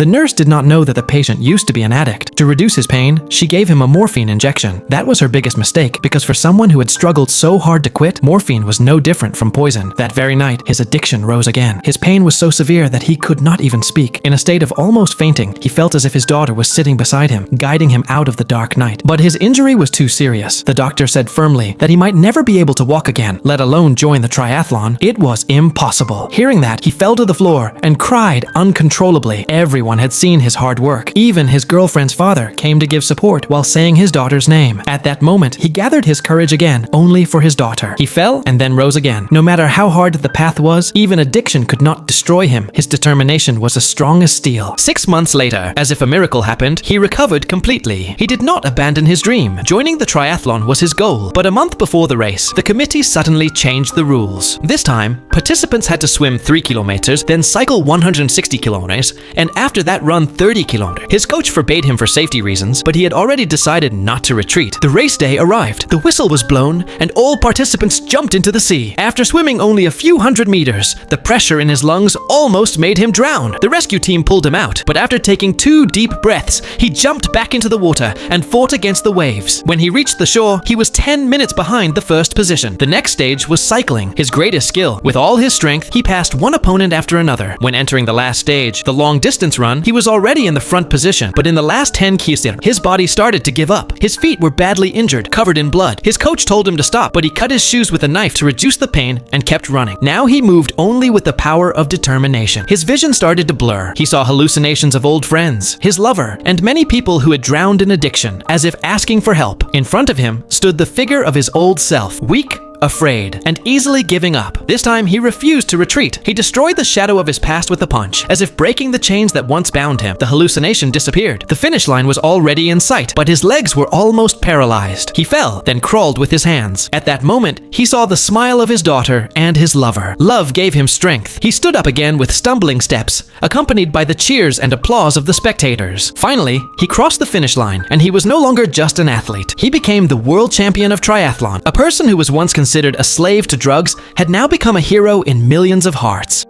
The nurse did not know that the patient used to be an addict. To reduce his pain, she gave him a morphine injection. That was her biggest mistake, because for someone who had struggled so hard to quit, morphine was no different from poison. That very night, his addiction rose again. His pain was so severe that he could not even speak. In a state of almost fainting, he felt as if his daughter was sitting beside him, guiding him out of the dark night. But his injury was too serious. The doctor said firmly that he might never be able to walk again, let alone join the triathlon. It was impossible. Hearing that, he fell to the floor and cried uncontrollably. Everyone had seen his hard work. Even his girlfriend's father came to give support while saying his daughter's name. At that moment, he gathered his courage again, only for his daughter. He fell and then rose again. No matter how hard the path was, even addiction could not destroy him. His determination was as strong as steel. 6 months later, as if a miracle happened, he recovered completely. He did not abandon his dream. Joining the triathlon was his goal. But a month before the race, the committee suddenly changed the rules. This time, participants had to swim 3 kilometers, then cycle 160 kilometers, and after that run 30 kilometers. His coach forbade him for safety reasons, but he had already decided not to retreat. The race day arrived. The whistle was blown, and all participants jumped into the sea. After swimming only a few hundred meters, the pressure in his lungs almost made him drown. The rescue team pulled him out, but after taking 2 deep breaths, he jumped back into the water and fought against the waves. When he reached the shore, he was 10 minutes behind the first position. The next stage was cycling, his greatest skill. With all his strength, he passed one opponent after another. When entering the last stage, the long distance run, he was already in the front position, but in the last 10 kilometers, his body started to give up. His feet were badly injured, covered in blood. His coach told him to stop, but he cut his shoes with a knife to reduce the pain and kept running. Now he moved only with the power of determination. His vision started to blur. He saw hallucinations of old friends, his lover, and many people who had drowned in addiction, as if asking for help. In front of him stood the figure of his old self, weak, afraid, and easily giving up. This time, he refused to retreat. He destroyed the shadow of his past with a punch, as if breaking the chains that once bound him. The hallucination disappeared. The finish line was already in sight, but his legs were almost paralyzed. He fell, then crawled with his hands. At that moment, he saw the smile of his daughter and his lover. Love gave him strength. He stood up again with stumbling steps, accompanied by the cheers and applause of the spectators. Finally, he crossed the finish line, and he was no longer just an athlete. He became the world champion of triathlon. A person who was once considered a slave to drugs had now become a hero in millions of hearts.